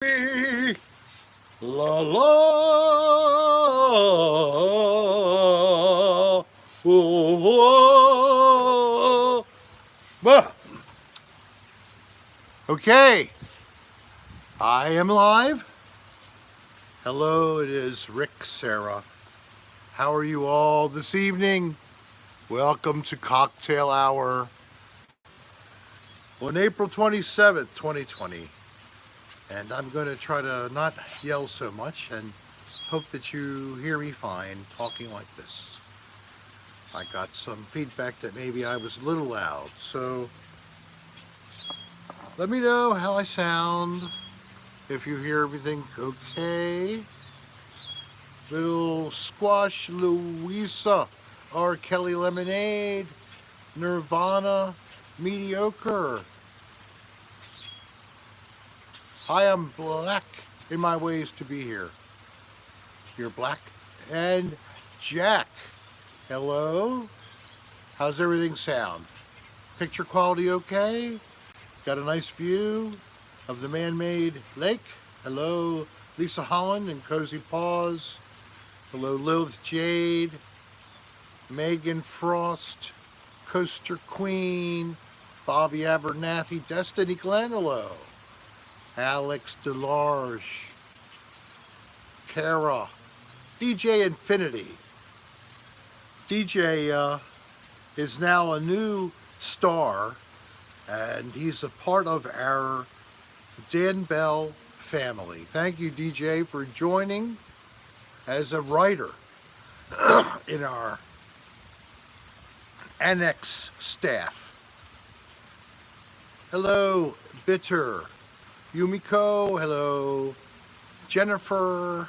Me, la la, oh, oh. Okay, I am live. Hello, it is Rick, Sarah. How are you all this evening? Welcome to Cocktail Hour on April 27th, 2020. And I'm going to try to not yell so much and hope that you hear me fine talking like this. I got some feedback that maybe I was a little loud, so let me know how I sound, if you hear everything okay. Little Squash Louisa, R. Kelly Lemonade, Nirvana, Mediocre. I am black in my ways to be here. You're black. And Jack. Hello. How's everything sound? Picture quality okay? Got a nice view of the man-made lake. Hello, Lisa Holland and Cozy Paws. Hello, Lilith Jade, Megan Frost, Coaster Queen, Bobby Abernathy, Destiny Glenello, Alex DeLarge, Kara, DJ Infinity. DJ is now a new star, and he's a part of our Dan Bell family. Thank you, DJ, for joining as a writer in our annex staff. Hello, Bitter, Yumiko, hello, Jennifer,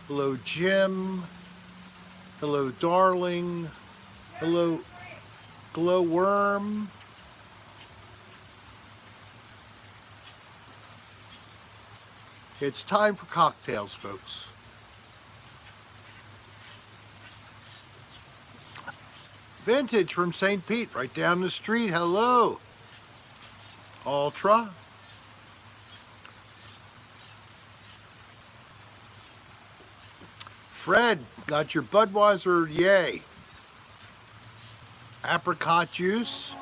hello, Jim, hello, Darling, hello, Glowworm. It's time for cocktails, folks. Vintage from St. Pete, right down the street. Hello. Ultra. Fred, got your Budweiser, yay. Apricot juice.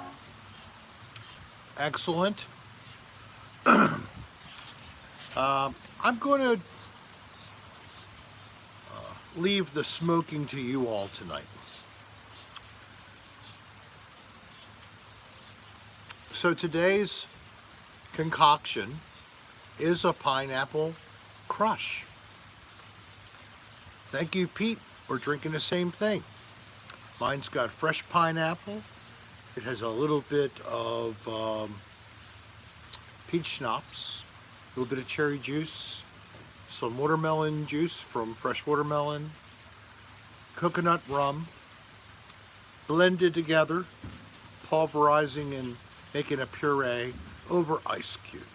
Excellent. I'm going to leave the smoking to you all tonight. So today's concoction is a pineapple crush. Thank you, Pete. We're drinking the same thing. Mine's got fresh pineapple. It has a little bit of peach schnapps, a little bit of cherry juice, some watermelon juice from fresh watermelon, coconut rum, blended together, pulverizing and making a puree over ice cubes.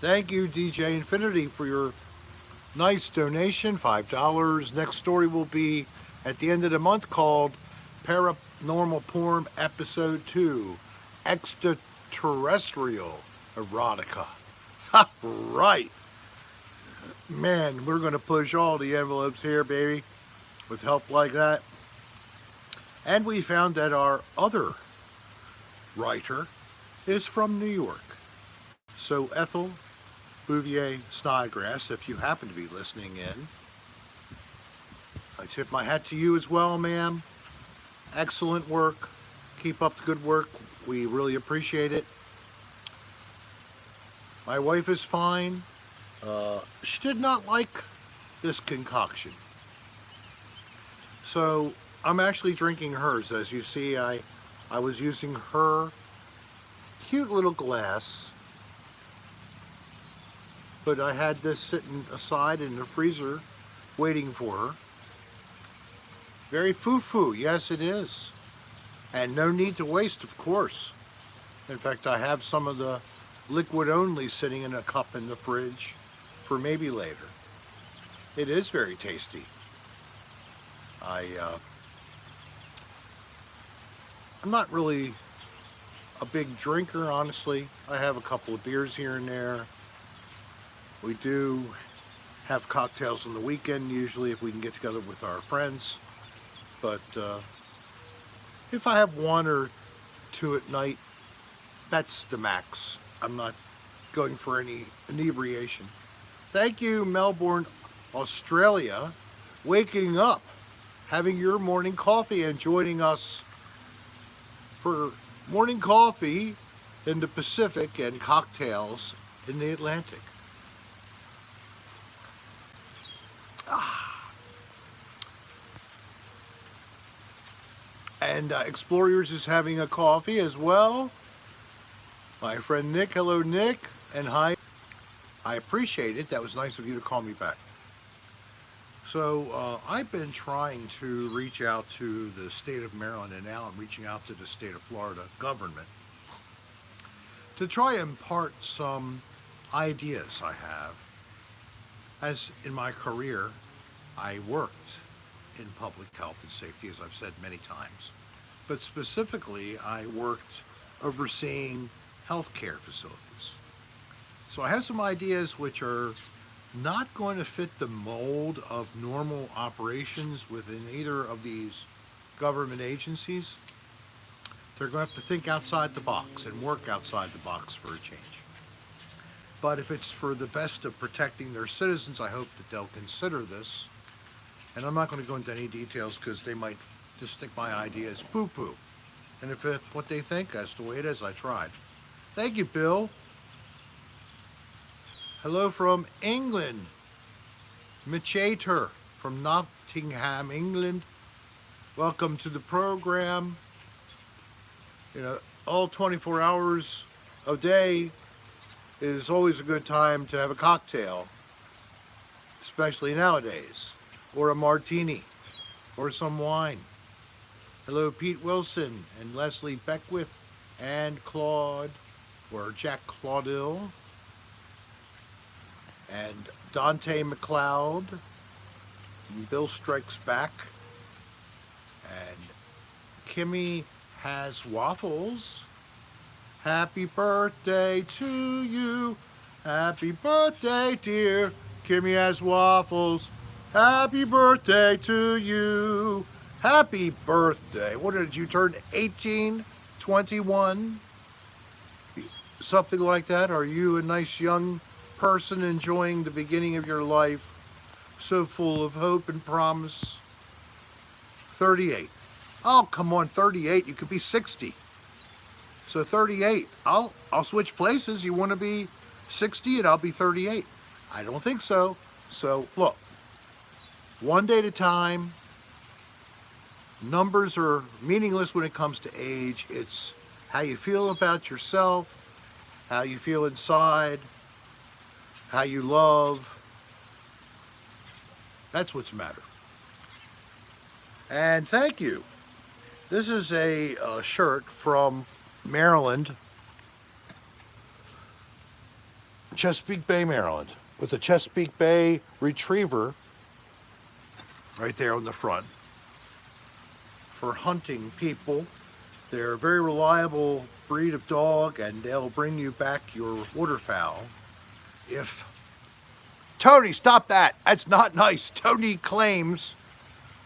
Thank you, DJ Infinity, for your nice donation, $5. Next story will be at the end of the month called Paranormal Porn Episode 2, Extraterrestrial Erotica. Ha, right. Man, we're going to push all the envelopes here, baby, with help like that. And we found that our other writer is from New York. So Ethel Bouvier Snodgrass, if you happen to be listening in, I tip my hat to you as well, ma'am. Excellent work. Keep up the good work. We really appreciate it. My wife is fine. She did not like this concoction. So I'm actually drinking hers. As you see, I was using her cute little glass, but I had this sitting aside in the freezer waiting for her. Very foo-foo, yes it is. And no need to waste, of course. In fact, I have some of the liquid only sitting in a cup in the fridge for maybe later. It is very tasty. I'm not really a big drinker, honestly. I have a couple of beers here and there. We do have cocktails on the weekend, usually, if we can get together with our friends. But if I have one or two at night, that's the max. I'm not going for any inebriation. Thank you, Melbourne, Australia, waking up, having your morning coffee, and joining us for morning coffee in the Pacific and cocktails in the Atlantic. And Explorers is having a coffee as well. My friend Nick, hello Nick, and hi. I appreciate it. That was nice of you to call me back. So I've been trying to reach out to the state of Maryland, and now I'm reaching out to the state of Florida government to try and impart some ideas I have. As in my career, I worked in public health and safety, as I've said many times. But specifically, I worked overseeing healthcare facilities. So I have some ideas which are not going to fit the mold of normal operations within either of these government agencies. They're going to have to think outside the box and work outside the box for a change. But if it's for the best of protecting their citizens, I hope that they'll consider this. And I'm not going to go into any details because they might just think my idea is poo-poo. And if it's what they think, that's the way it is. I tried. Thank you, Bill. Hello from England. Mitchater from Nottingham, England. Welcome to the program. You know, all 24 hours a day is always a good time to have a cocktail, especially nowadays, or a martini, or some wine. Hello, Pete Wilson and Leslie Beckwith and Claude, or Jack Claudil, and Dante McLeod, and Bill Strikes Back, and Kimmy Has Waffles. Happy birthday to you. Happy birthday, dear Kimmy Has Waffles. Happy birthday to you. Happy birthday. What did you turn? 18? 21? Something like that? Are you a nice young person enjoying the beginning of your life? So full of hope and promise. 38. Oh, come on, 38. You could be 60. So 38. I'll switch places. You want to be 60 and I'll be 38. I don't think so. So look, one day at a time. Numbers are meaningless when it comes to age. It's how you feel about yourself, how you feel inside, how you love. That's what's matter. And thank you. This is a shirt from Maryland, Chesapeake Bay, Maryland, with a Chesapeake Bay Retriever right there on the front. For hunting people. They're a very reliable breed of dog, and they'll bring you back your waterfowl. If Tony, stop that. That's not nice. Tony claims.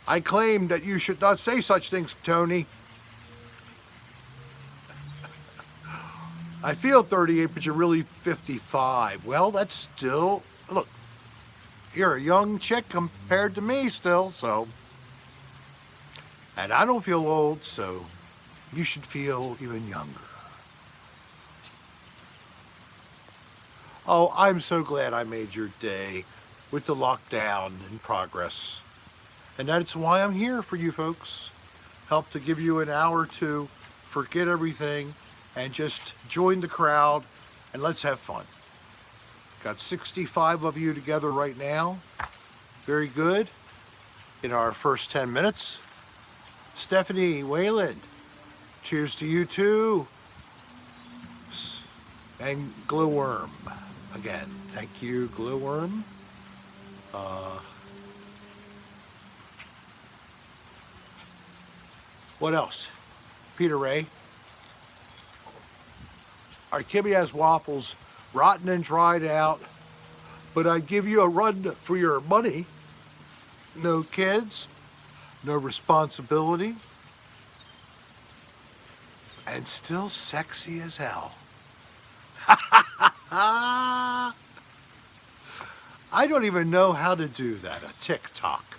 I claim that you should not say such things, Tony. I feel 38, but you're really 55. Well, that's still, look, you're a young chick compared to me still, so. And I don't feel old, so you should feel even younger. Oh, I'm so glad I made your day with the lockdown in progress. And that's why I'm here for you folks. Help to give you an hour to forget everything and just join the crowd and let's have fun. Got 65 of you together right now. Very good. In our first 10 minutes. Stephanie Wayland, cheers to you too. And Glowworm, again, thank you, Glowworm. What else? Peter Ray. Our Kimmy has waffles, rotten and dried out, but I'd give you a run for your money. No kids, no responsibility, and still sexy as hell. Ah, I don't even know how to do that, a TikTok.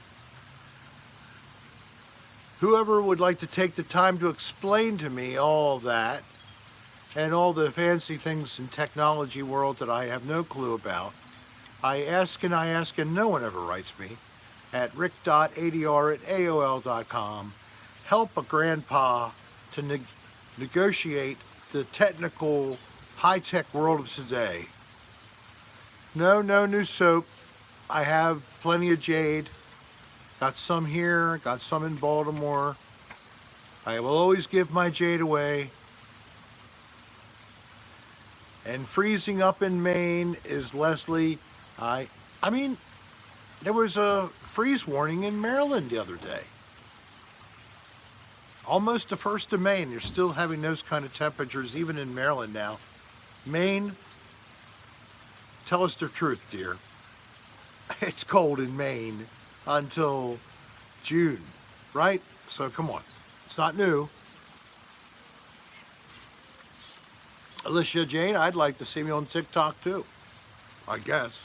Whoever would like to take the time to explain to me all that and all the fancy things in technology world that I have no clue about, I ask and no one ever writes me at rick.adr@aol.com. Help a grandpa to negotiate the technical high-tech world of today. No new soap. I have plenty of jade. Got some here, got some in Baltimore. I will always give my jade away. And freezing up in Maine is Leslie. I mean, there was a freeze warning in Maryland the other day. Almost the 1st of May, and you're still having those kind of temperatures even in Maryland now. Maine, tell us the truth, dear. It's cold in Maine until June, right? So come on, it's not new. Alicia Jane, I'd like to see me on TikTok too, I guess.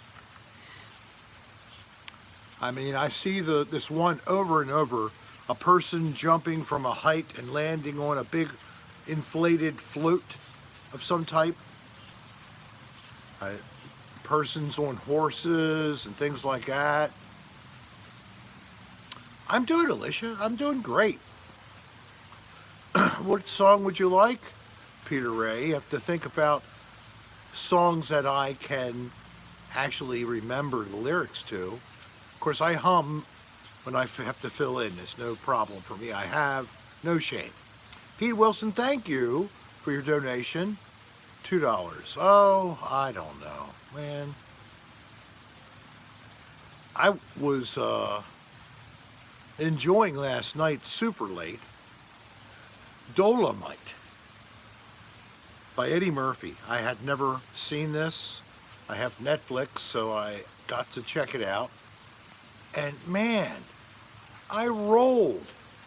I mean, I see this one over and over, a person jumping from a height and landing on a big inflated float of some type. Persons on horses and things like that. I'm doing, Alicia. I'm doing great. What song would you like, Peter Ray? You have to think about songs that I can actually remember the lyrics to. Of course, I hum when I have to fill in. It's no problem for me. I have no shame. Pete Wilson, thank you for your donation. $2. Oh, I don't know, man. I was enjoying last night super late Dolline by Eddie Murphy. I had never seen this. I have Netflix, so I got to check it out. And man, I rolled.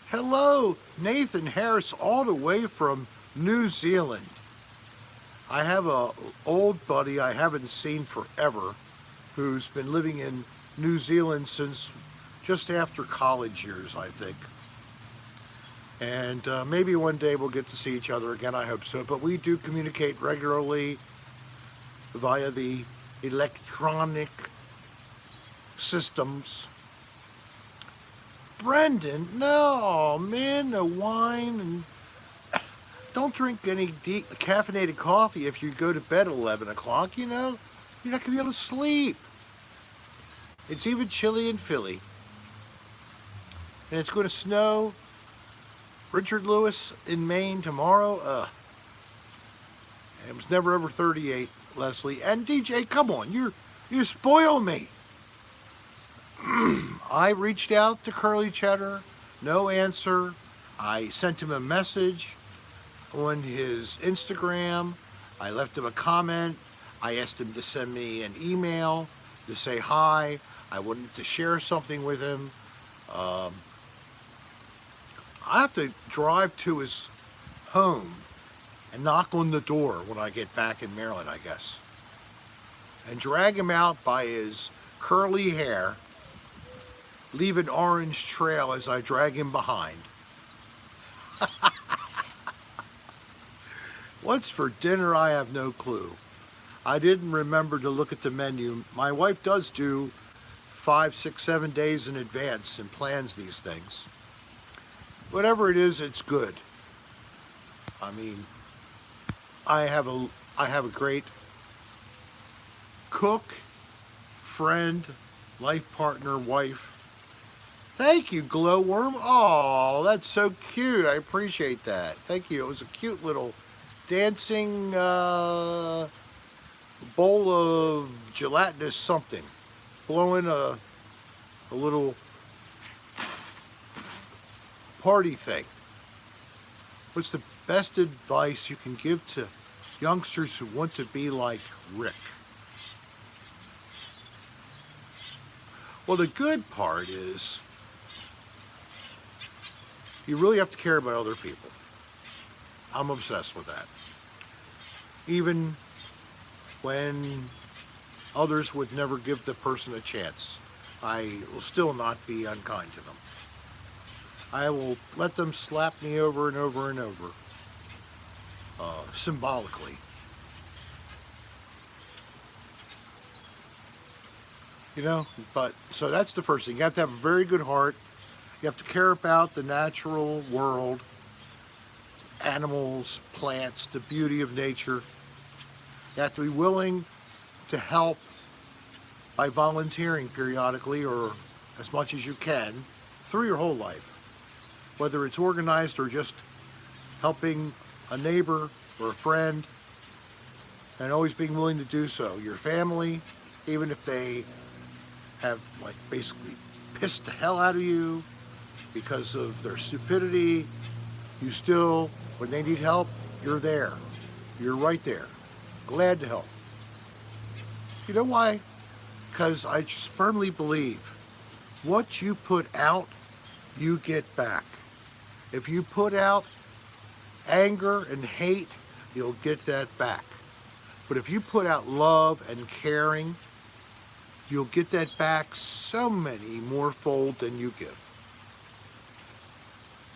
Hello, Nathan Harris, all the way from New Zealand. I have a old buddy I haven't seen forever who's been living in New Zealand since just after college years, I think. And maybe one day we'll get to see each other again, I hope so. But we do communicate regularly via the electronic systems. Brendan, no, man, no wine. And don't drink any caffeinated coffee if you go to bed at 11 o'clock, you know? You're not going to be able to sleep. It's even chilly in Philly. And it's going to snow. Richard Lewis in Maine tomorrow. And it was never over 38, Leslie. And DJ, come on, you spoil me. I reached out to Curly Cheddar, no answer. I sent him a message on his Instagram. I left him a comment. I asked him to send me an email to say hi. I wanted to share something with him. I have to drive to his home and knock on the door when I get back in Maryland, I guess, and drag him out by his curly hair, leave an orange trail as I drag him behind. What's for dinner, I have no clue. I didn't remember to look at the menu. My wife does do 5, 6, 7 days in advance and plans these things. Whatever it is, it's good. I mean, I have a great cook, friend, life partner, wife. Thank you, Glowworm. Oh, that's so cute. I appreciate that. Thank you. It was a cute little dancing bowl of gelatinous something, blowing a little party thing. What's the best advice you can give to youngsters who want to be like Rick. Well, the good part is you really have to care about other people. I'm obsessed with that. Even when others would never give the person a chance, I will still not be unkind to them. I will let them slap me over and over and over, symbolically. You know, but so that's the first thing. You have to have a very good heart. You have to care about the natural world, animals, plants, the beauty of nature. You have to be willing to help by volunteering periodically or as much as you can through your whole life. Whether it's organized or just helping a neighbor or a friend, and always being willing to do so. Your family, even if they have like basically pissed the hell out of you because of their stupidity, you still, when they need help, you're there. You're right there. Glad to help. You know why? Because I just firmly believe what you put out, you get back. If you put out anger and hate, you'll get that back. But if you put out love and caring, you'll get that back so many more fold than you give.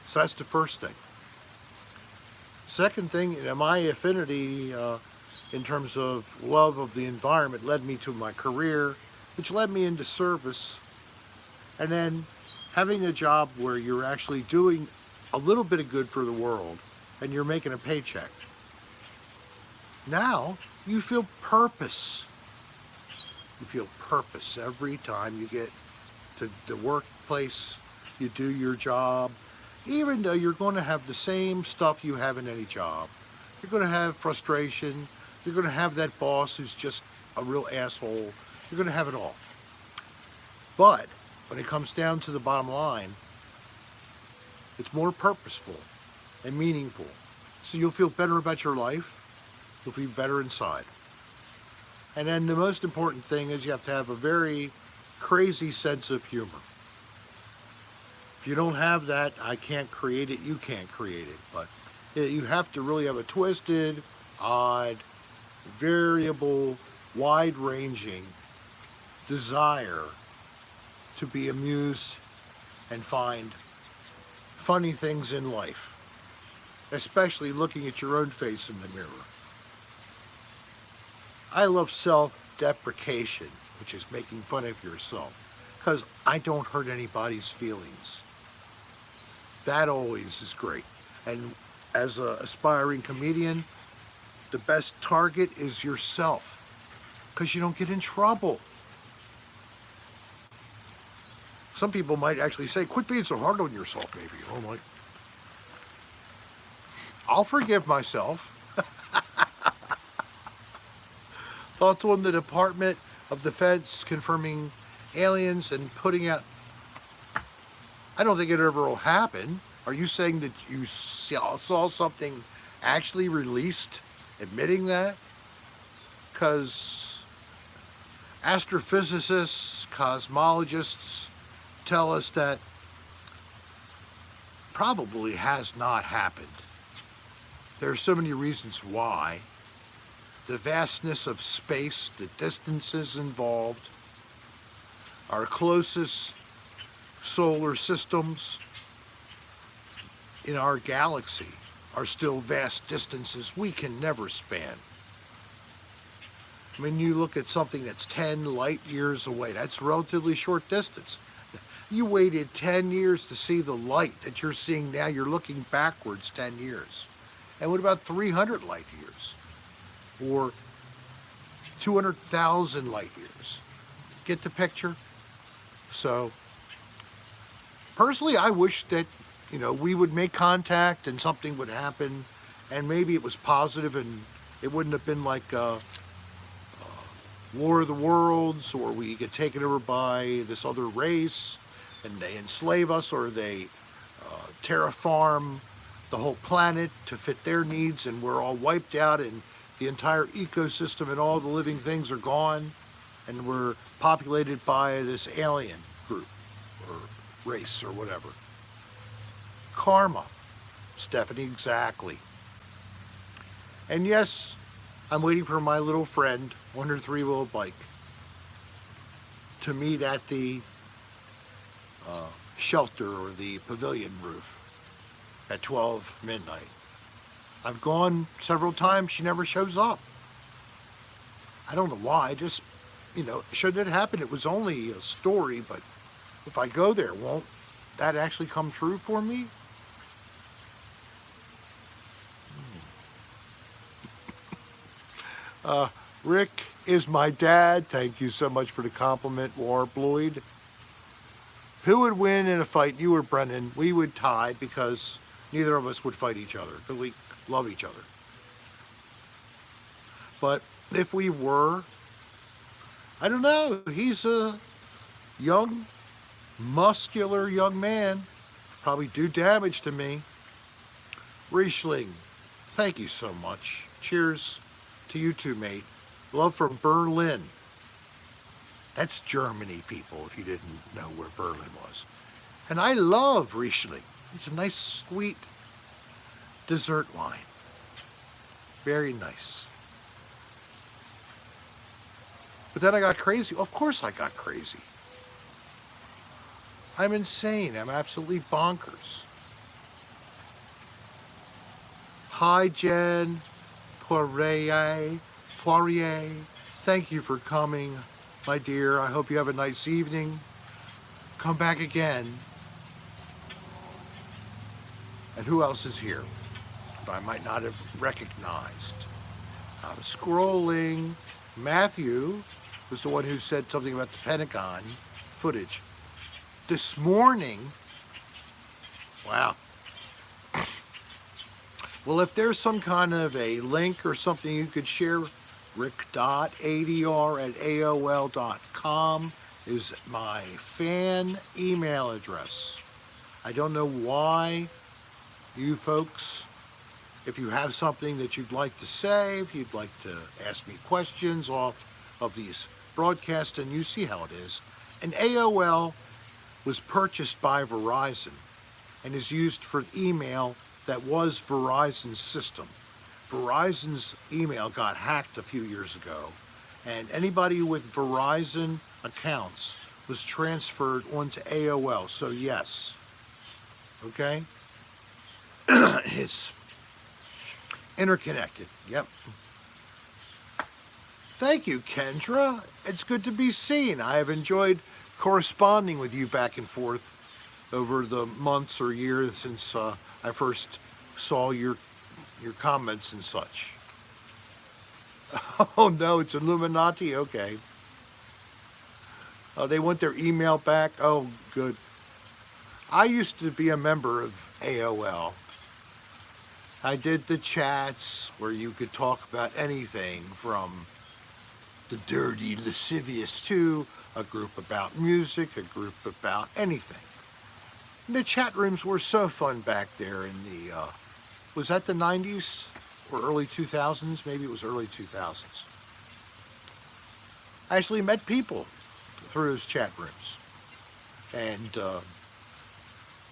So that's the first thing. Second thing, my affinity in terms of love of the environment led me to my career, which led me into service. And then having a job where you're actually doing a little bit of good for the world and you're making a paycheck. Now you feel purpose. You feel purpose every time you get to the workplace, you do your job, even though you're going to have the same stuff you have in any job. You're going to have frustration. You're going to have that boss who's just a real asshole. You're going to have it all. But when it comes down to the bottom line, it's more purposeful and meaningful. So you'll feel better about your life. You'll feel better inside. And then the most important thing is you have to have a very crazy sense of humor. If you don't have that, I can't create it, you can't create it. But you have to really have a twisted, odd, variable, wide-ranging desire to be amused and find funny things in life, especially looking at your own face in the mirror. I love self-deprecation, which is making fun of yourself, because I don't hurt anybody's feelings. That always is great. And as an aspiring comedian, the best target is yourself, because you don't get in trouble. Some people might actually say, quit being so hard on yourself, maybe. I'm like, I'll forgive myself. Thoughts on the Department of Defense confirming aliens and putting out... I don't think it ever will happen. Are you saying that you saw something actually released admitting that? Because astrophysicists, cosmologists tell us that probably has not happened. There are so many reasons why. The vastness of space, the distances involved, our closest solar systems in our galaxy are still vast distances we can never span. I mean, you look at something that's 10 light years away, that's a relatively short distance. You waited 10 years to see the light that you're seeing now. You're looking backwards 10 years. And what about 300 light years? Or 200,000 light years? Get the picture? So, personally, I wish that, we would make contact and something would happen, and maybe it was positive and it wouldn't have been like War of the Worlds, or we get taken over by this other race and they enslave us, or they terraform the whole planet to fit their needs and we're all wiped out and the entire ecosystem and all the living things are gone, and we're populated by this alien group or race or whatever. Karma, Stephanie, exactly. And yes, I'm waiting for my little friend on her three-wheel bike to meet at the shelter or the pavilion roof at 12 midnight. I've gone several times, she never shows up. I don't know why, just, should it happen? It was only a story, but if I go there, won't that actually come true for me? Rick is my dad. Thank you so much for the compliment, Warp Lloyd. Who would win in a fight, you or Brendan? We would tie because neither of us would fight each other because we love each other. But if we were, I don't know, he's a young, muscular young man. Probably do damage to me. Riesling, thank you so much. Cheers to you too, mate. Love from Berlin. That's Germany, people, if you didn't know where Berlin was. And I love Riesling. It's a nice, sweet dessert wine. Very nice. But then I got crazy. Of course I got crazy. I'm insane. I'm absolutely bonkers. Hi, Jen. Poirier. Thank you for coming, my dear. I hope you have a nice evening. Come back again. And who else is here that I might not have recognized? I'm scrolling. Matthew was the one who said something about the Pentagon footage this morning. Wow. Well, if there's some kind of a link or something you could share, rick.adr@aol.com is my fan email address. I don't know why you folks, if you have something that you'd like to say, if you'd like to ask me questions off of these broadcasts, and you see how it is. And AOL was purchased by Verizon and is used for email that was Verizon's system. Verizon's email got hacked a few years ago, and anybody with Verizon accounts was transferred onto AOL. So yes, okay? It's interconnected, yep. Thank you, Kendra. It's good to be seen. I have enjoyed corresponding with you back and forth over the months or years since I first saw your comments and such. Oh no, it's Illuminati, okay. Oh, they want their email back? Oh, good. I used to be a member of AOL. I did the chats where you could talk about anything from the dirty, lascivious to a group about music, a group about anything. And the chat rooms were so fun back there in the, was that the 90s or early 2000s? Maybe it was early 2000s. I actually met people through those chat rooms. And a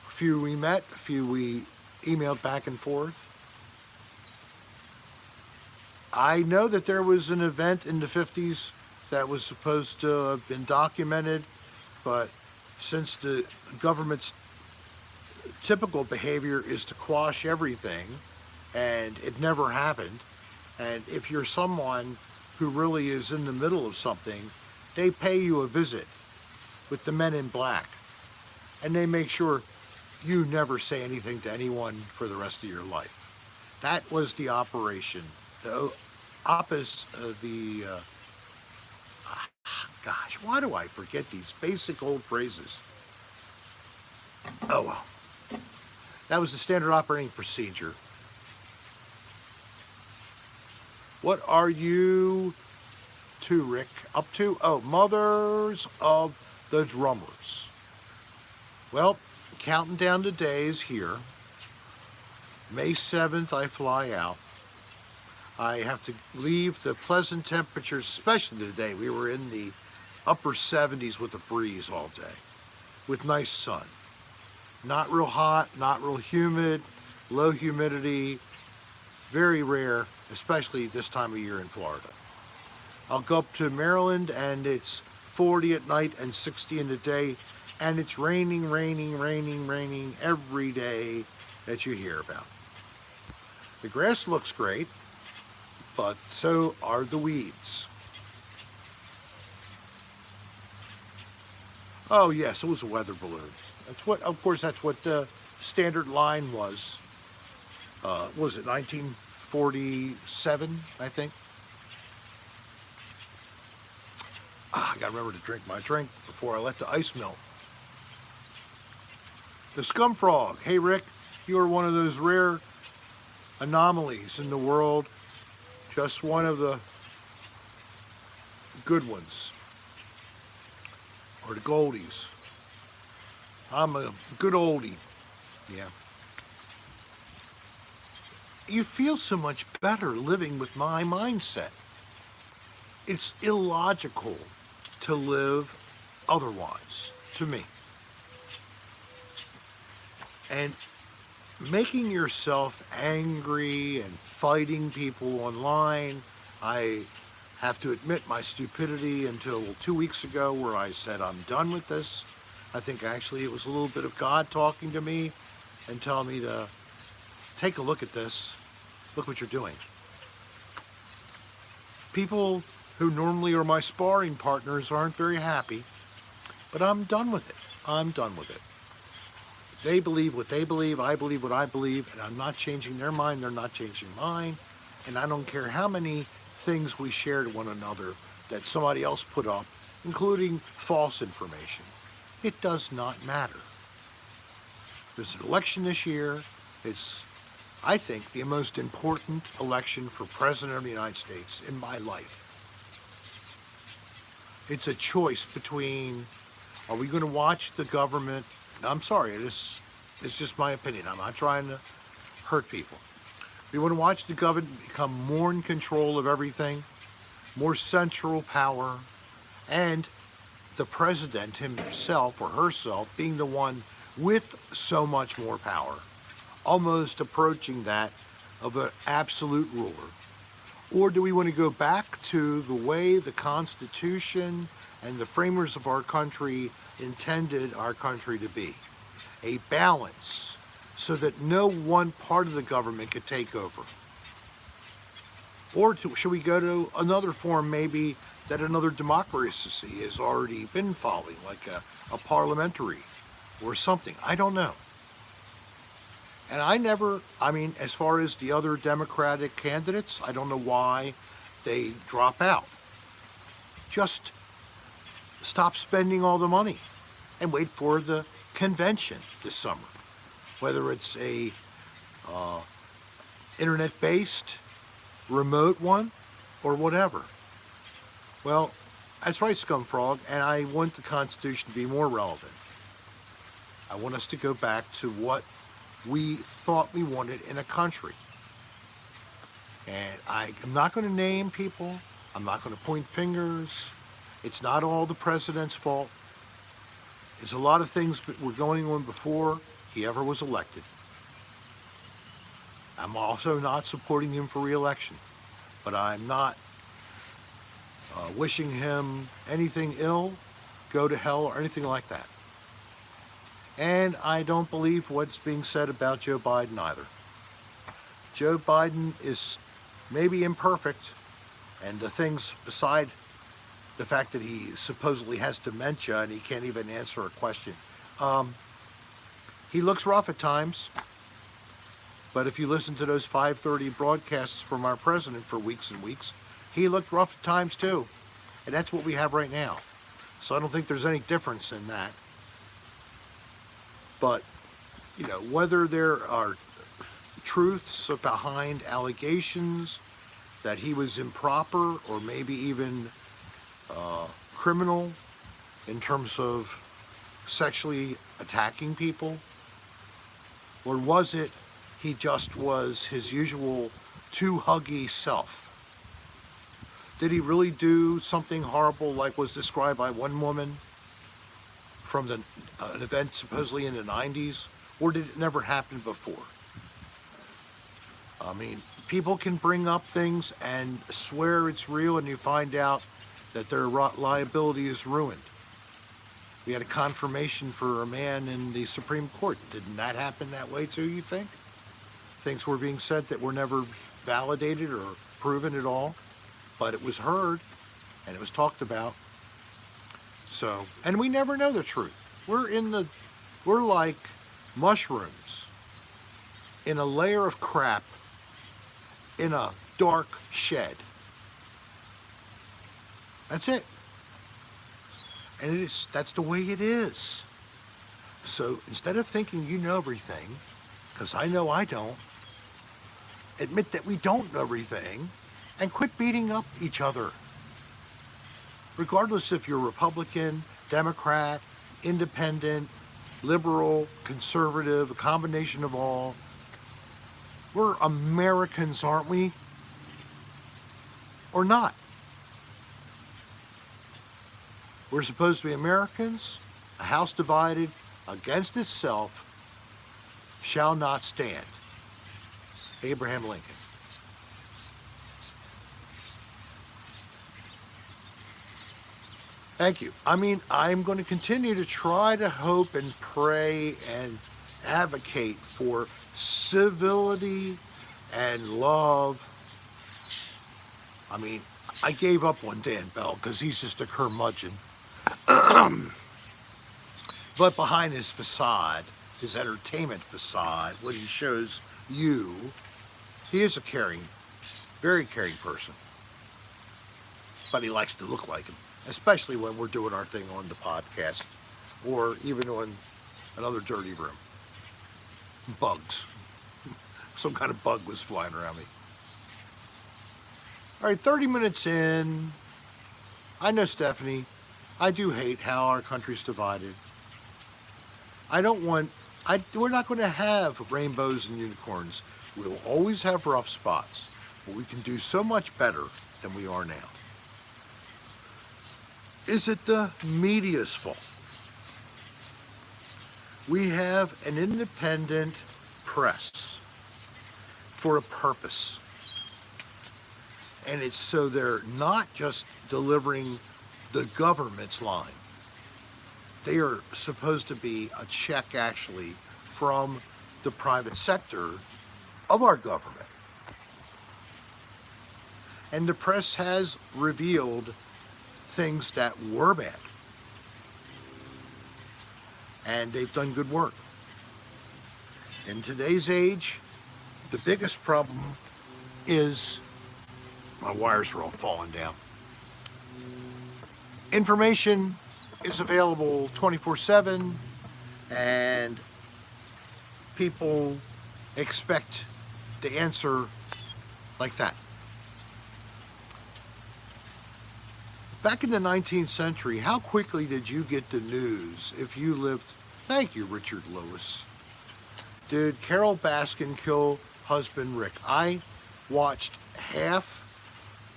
few we met, a few we emailed back and forth. I know that there was an event in the 50s that was supposed to have been documented, but since the government's typical behavior is to quash everything, and it never happened, and if you're someone who really is in the middle of something, they pay you a visit with the men in black, and they make sure you never say anything to anyone for the rest of your life. That was the operation. The opposite of the, gosh, why do I forget these basic old phrases? Oh well. That was the standard operating procedure. What are you two, Rick, up to? Oh, Mothers of the Drummers. Well, counting down the days here. May 7th, I fly out. I have to leave the pleasant temperatures, especially today. We were in the upper 70s with a breeze all day, with nice sun. Not real hot, not real humid, low humidity, very rare, especially this time of year in Florida. I'll go up to Maryland and it's 40 at night and 60 in the day, and it's raining, raining, raining, raining every day that you hear about. The grass looks great, but so are the weeds. Oh yes, it was a weather balloon. That's what, of course, that's what the standard line was. Was it 1947, I think? I gotta remember to drink my drink before I let the ice melt. The scum frog. Hey Rick, you are one of those rare anomalies in the world. Just one of the good ones. Or the goldies. I'm a good oldie. Yeah. You feel so much better living with my mindset. It's illogical to live otherwise, to me. And making yourself angry and fighting people online, I have to admit my stupidity until 2 weeks ago where I said I'm done with this. I think actually it was a little bit of God talking to me and telling me to take a look at this. Look what you're doing. People who normally are my sparring partners aren't very happy, but I'm done with it. I'm done with it. They believe what they believe, I believe what I believe, and I'm not changing their mind, they're not changing mine, and I don't care how many things we share to one another that somebody else put up, including false information. It does not matter. There's an election this year. It's, I think, the most important election for President of the United States in my life. It's a choice between, are we going to watch the government? I'm sorry, it's just my opinion. I'm not trying to hurt people. We want to watch the government become more in control of everything, more central power, and the president himself or herself being the one with so much more power, almost approaching that of an absolute ruler. Or do we want to go back to the way the Constitution and the framers of our country intended our country to be? A balance so that no one part of the government could take over. Or should we go to another form maybe that another democracy has already been following, like a parliamentary or something? I don't know. And I mean, as far as the other Democratic candidates, I don't know why they drop out. Just stop spending all the money and wait for the convention this summer. Whether it's a internet-based remote one or whatever. Well, that's right, Scumfrog, and I want the Constitution to be more relevant. I want us to go back to what we thought we wanted in a country. And I'm not going to name people. I'm not going to point fingers. It's not all the president's fault. There's a lot of things that were going on before he ever was elected. I'm also not supporting him for re-election, but I'm not wishing him anything ill, go to hell, or anything like that. And I don't believe what's being said about Joe Biden either. Joe Biden is maybe imperfect, and the things beside the fact that he supposedly has dementia and he can't even answer a question. He looks rough at times, but if you listen to those 5:30 broadcasts from our president for weeks and weeks, he looked rough at times too. And that's what we have right now. So I don't think there's any difference in that. But, you know, whether there are truths behind allegations that he was improper or maybe even criminal in terms of sexually attacking people, or was it he just was his usual too huggy self? Did he really do something horrible like was described by one woman from an event supposedly in the 90s? Or did it never happen before? I mean, people can bring up things and swear it's real, and you find out that their liability is ruined. We had a confirmation for a man in the Supreme Court. Didn't that happen that way too, you think? Things were being said that were never validated or proven at all, but it was heard and it was talked about. So, and we never know the truth. We're like mushrooms in a layer of crap in a dark shed. That's it. And that's the way it is. So instead of thinking you know everything, because I know I don't, admit that we don't know everything and quit beating up each other. Regardless if you're Republican, Democrat, independent, liberal, conservative, a combination of all. We're Americans, aren't we? Or not? We're supposed to be Americans. A house divided against itself shall not stand. Abraham Lincoln. Thank you. I mean, I'm going to continue to try to hope and pray and advocate for civility and love. I mean, I gave up on Dan Bell because he's just a curmudgeon. But behind his facade, his entertainment facade, what he shows you, he is a caring, very caring person. But he likes to look like him, especially when we're doing our thing on the podcast or even on another dirty room. Bugs. Some kind of bug was flying around me. All right, 30 minutes in. I know, Stephanie, I do hate how our country's divided. We're not going to have rainbows and unicorns. We'll always have rough spots, but we can do so much better than we are now. Is it the media's fault? We have an independent press for a purpose. And it's so they're not just delivering the government's line. They are supposed to be a check, actually, from the private sector of our government. And the press has revealed things that were bad. And they've done good work. In today's age, the biggest problem is, my wires are all falling down. Information is available 24/7, and people expect the answer like that. Back in the 19th century, how quickly did you get the news if you lived? Thank you, Richard Lewis. Did Carol Baskin kill husband Rick? I watched half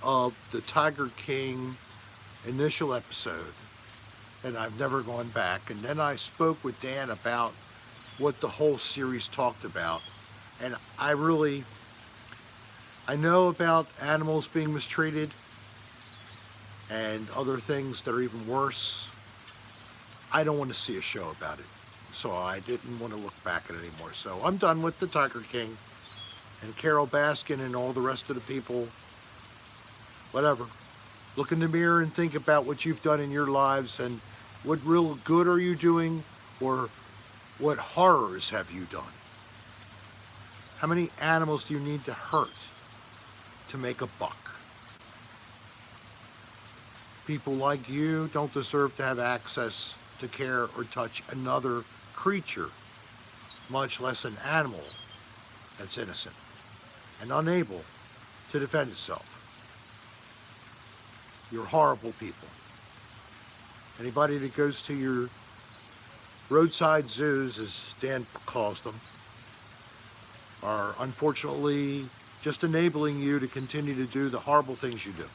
of the Tiger King initial episode, and I've never gone back. And then I spoke with Dan about what the whole series talked about. And I know about animals being mistreated and other things that are even worse. I don't want to see a show about it. So I didn't want to look back at it anymore. So I'm done with the Tiger King and Carol Baskin and all the rest of the people. Whatever. Look in the mirror and think about what you've done in your lives and what real good are you doing, or what horrors have you done? How many animals do you need to hurt to make a buck? People like you don't deserve to have access to care or touch another creature, much less an animal that's innocent and unable to defend itself. You're horrible people. Anybody that goes to your roadside zoos, as Dan calls them, are unfortunately just enabling you to continue to do the horrible things you do.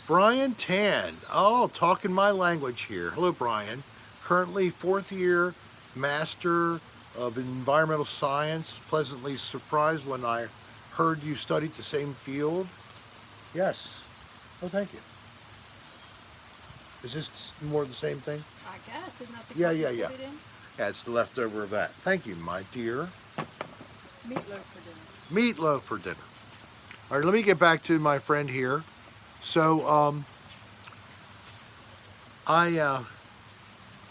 Brian Tan, oh, talking my language here. Hello, Brian. Currently 4th year Master of Environmental Science. Pleasantly surprised when I heard you studied the same field. Yes. Oh, thank you. Is this more of the same thing? I guess. Isn't that the Yeah, cup yeah, you yeah. put it in? Yeah, it's the leftover of that. Thank you, my dear. Meatloaf for dinner. Meatloaf for dinner. All right, let me get back to my friend here. So, I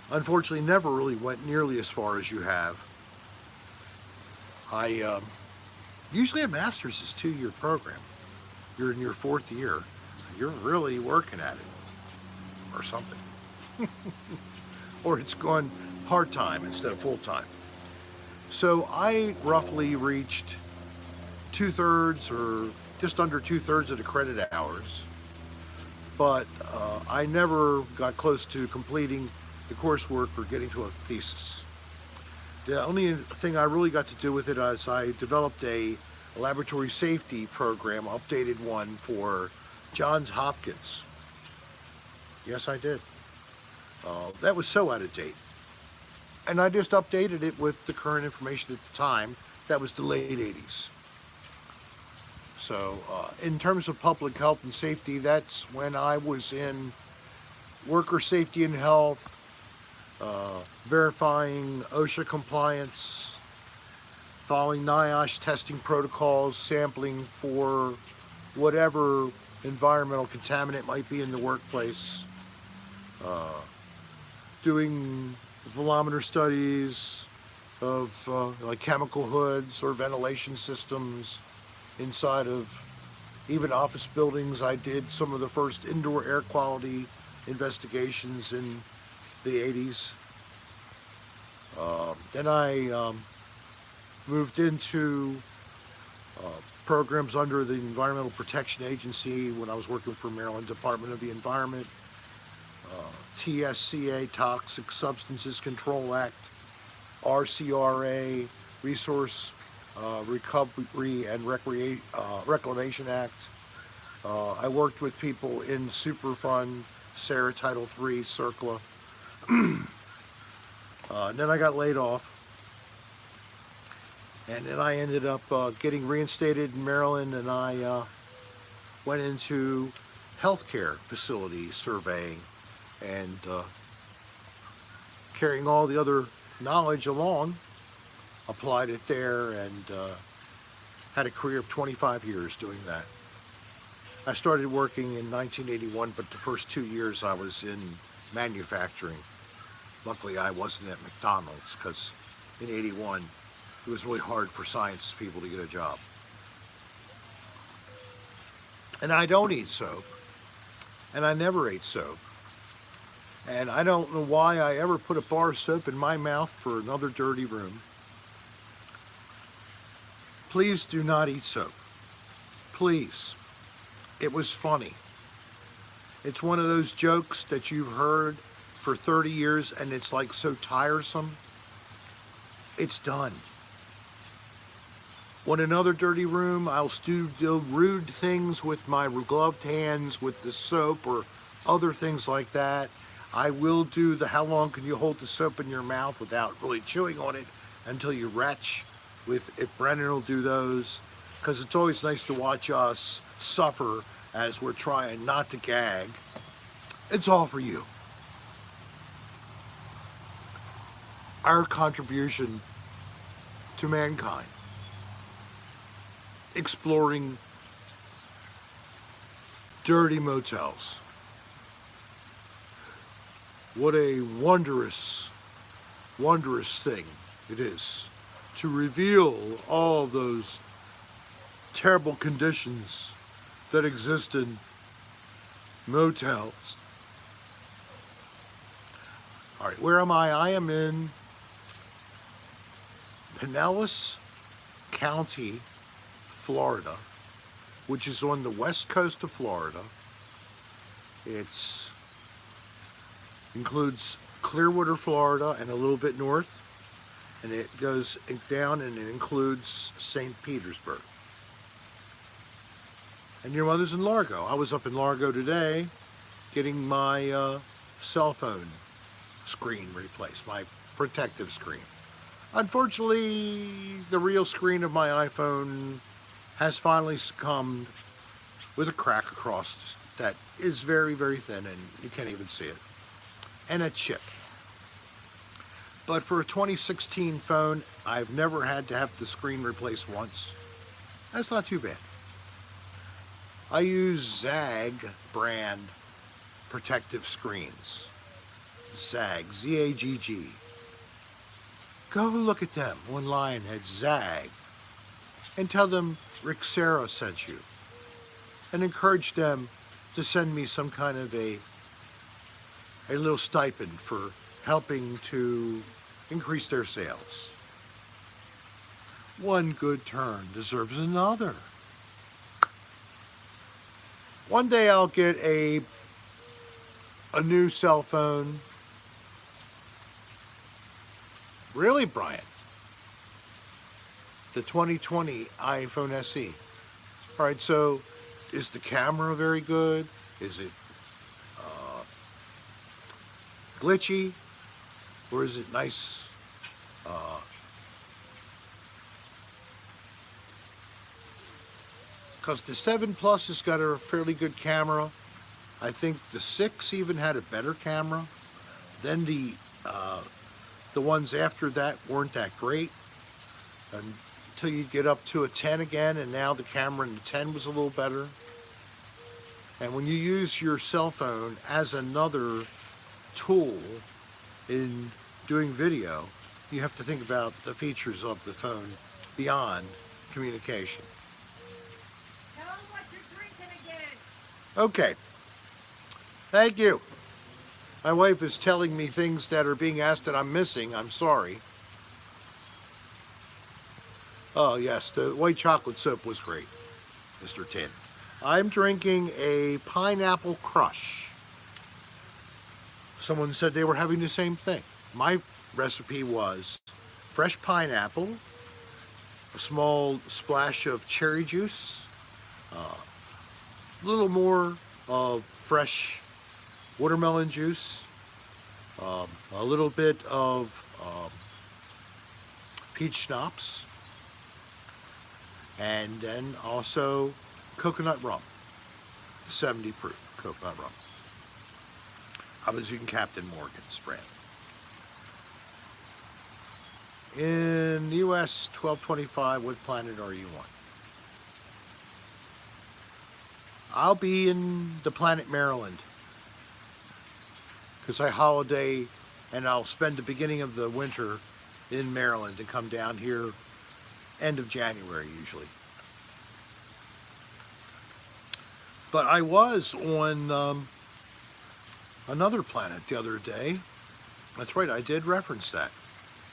unfortunately never really went nearly as far as you have. Usually a master's is a 2-year program. You're in your 4th year. You're really working at it, or something. Or it's going part-time instead of full-time. So I roughly reached 2/3 or just under 2/3 of the credit hours, but I never got close to completing the coursework or getting to a thesis. The only thing I really got to do with it is I developed a laboratory safety program, updated one for Johns Hopkins. Yes, I did. That was so out of date. And I just updated it with the current information at the time. That was the late 80s. So in terms of public health and safety, that's when I was in worker safety and health, verifying OSHA compliance, following NIOSH testing protocols, sampling for whatever environmental contaminant might be in the workplace, doing velometer studies of like chemical hoods or ventilation systems inside of even office buildings. I did some of the first indoor air quality investigations in the 80s. Then I moved into programs under the Environmental Protection Agency when I was working for Maryland Department of the Environment, TSCA, Toxic Substances Control Act, RCRA, Resource Recovery and Reclamation Act. I worked with people in Superfund, SARA Title III, CERCLA. Then I got laid off. And then I ended up getting reinstated in Maryland, and I went into healthcare facility surveying and carrying all the other knowledge along, applied it there, and had a career of 25 years doing that. I started working in 1981, but the first 2 years I was in manufacturing. Luckily I wasn't at McDonald's, because in 81 it was really hard for science people to get a job. And I don't eat soap, and I never ate soap. And I don't know why I ever put a bar of soap in my mouth for another dirty room. Please do not eat soap. Please. It was funny. It's one of those jokes that you've heard for 30 years and it's like so tiresome. It's done. Want another dirty room? I'll still do rude things with my gloved hands with the soap or other things like that. I will do the how long can you hold the soap in your mouth without really chewing on it until you retch. If Brennan will do those, because it's always nice to watch us suffer as we're trying not to gag. It's all for you. Our contribution to mankind. Exploring dirty motels. What a wondrous, wondrous thing it is to reveal all of those terrible conditions that exist in motels. All right, where am I? I am in Pinellas County, Florida, which is on the west coast of Florida. It's includes Clearwater, Florida, and a little bit north. and it goes down and it includes St. Petersburg. And your mother's in Largo. I was up in Largo today getting my cell phone screen replaced, my protective screen. Unfortunately, the real screen of my iPhone has finally succumbed with a crack across that is very, very thin and you can't even see it. And a chip. But for a 2016 phone, I've never had to have the screen replaced once. That's not too bad. I use Zag brand protective screens. Zag, Z-A-G-G. Go look at them online at Zag and tell them Rick Serra sent you. And encourage them to send me some kind of a little stipend for helping to increase their sales. One good turn deserves another. One day I'll get a new cell phone. Really, Brian? The 2020 iPhone SE. All right, so is the camera very good? Is it glitchy? Or is it nice? Because the 7 Plus has got a fairly good camera. I think the 6 even had a better camera. Then the ones after that weren't that great until you get up to a 10 again, and now the camera in the 10 was a little better. And when you use your cell phone as another tool in doing video, you have to think about the features of the phone beyond communication. Tell them what you're drinking again. Okay, thank you. My wife is telling me things that are being asked that I'm missing. I'm sorry. Oh yes, the white chocolate soap was great, Mr. Tin. I'm drinking a pineapple crush. Someone said they were having the same thing. My recipe was fresh pineapple, a small splash of cherry juice, a little more of fresh watermelon juice, a little bit of peach schnapps, and then also coconut rum, 70 proof coconut rum. I was using Captain Morgan's brand. In the US 1225, what planet are you on? I'll be in the planet Maryland, because I holiday and I'll spend the beginning of the winter in Maryland and come down here end of January usually. But I was on another planet the other day. That's right, I did reference that.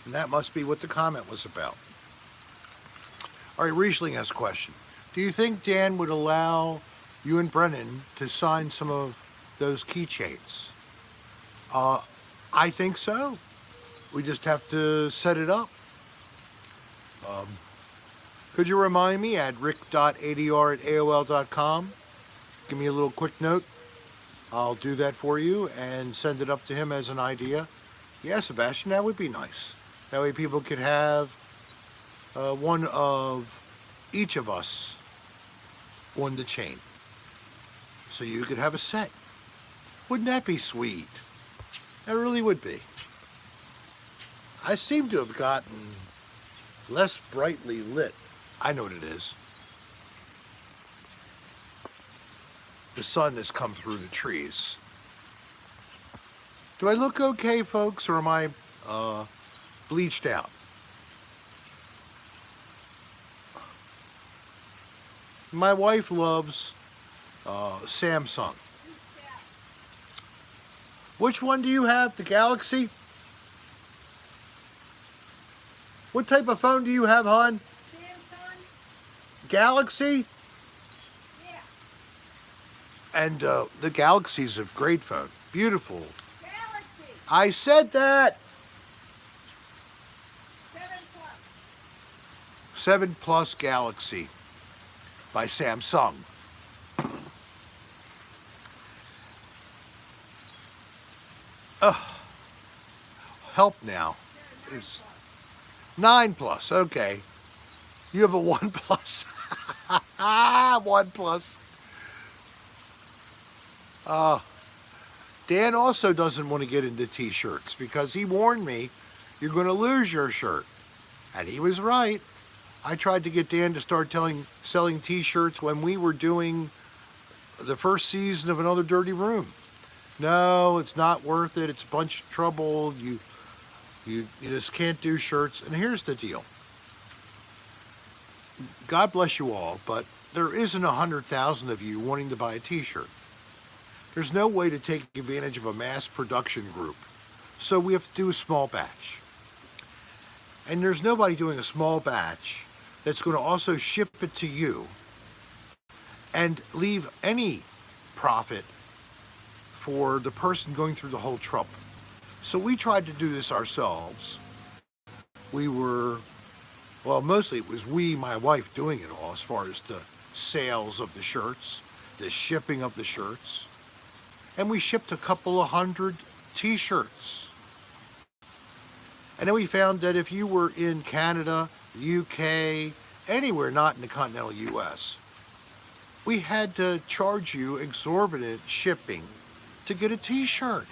And that must be what the comment was about. All right, Riesling has a question. Do you think Dan would allow you and Brennan to sign some of those keychains? I think so. We just have to set it up. Could you remind me at rick.adr@aol.com? Give me a little quick note. I'll do that for you and send it up to him as an idea. Yeah, Sebastian, that would be nice. That way people could have one of each of us on the chain. So you could have a set. Wouldn't that be sweet? That really would be. I seem to have gotten less brightly lit. I know what it is. The sun has come through the trees. Do I look okay, folks, or am I bleached out? My wife loves Samsung. Which one do you have? The Galaxy? What type of phone do you have, hon? Samsung? Galaxy? Yeah. And the Galaxy's a great phone. Beautiful. Galaxy. I said that. Tell 7 Plus Galaxy by Samsung. Help now is 9 Plus. Okay. You have a 1 Plus. 1 Plus. Dan also doesn't want to get into t-shirts because he warned me, you're going to lose your shirt. And he was right. I tried to get Dan to start selling t-shirts when we were doing the first season of Another Dirty Room. No, it's not worth it. It's a bunch of trouble. You just can't do shirts. And here's the deal. God bless you all, but there isn't 100,000 of you wanting to buy a t-shirt. There's no way to take advantage of a mass production group. So we have to do a small batch. And there's nobody doing a small batch that's going to also ship it to you and leave any profit for the person going through the whole trouble. So we tried to do this ourselves. Mostly it was my wife doing it all as far as the sales of the shirts, the shipping of the shirts. And we shipped a couple of 100 t-shirts. And then we found that if you were in Canada, UK, anywhere not in the continental US, we had to charge you exorbitant shipping to get a t-shirt.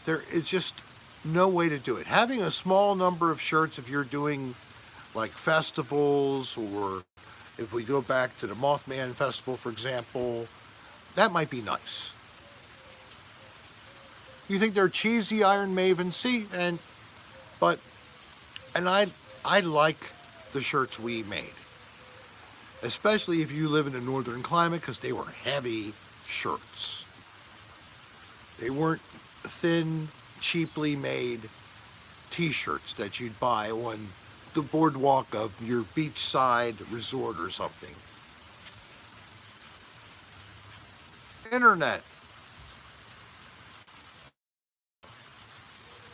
There is just no way to do it. Having a small number of shirts, if you're doing like festivals, or if we go back to the Mothman Festival, for example, that might be nice. You think they're cheesy, Iron Maiden? See, and I like the shirts we made, especially if you live in a northern climate, because they were heavy shirts. They weren't thin, cheaply made t-shirts that you'd buy on the boardwalk of your beachside resort or something. Internet.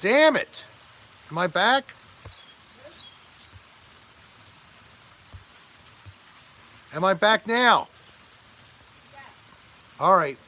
Damn it. Am I back? Am I back now? Yes. All right.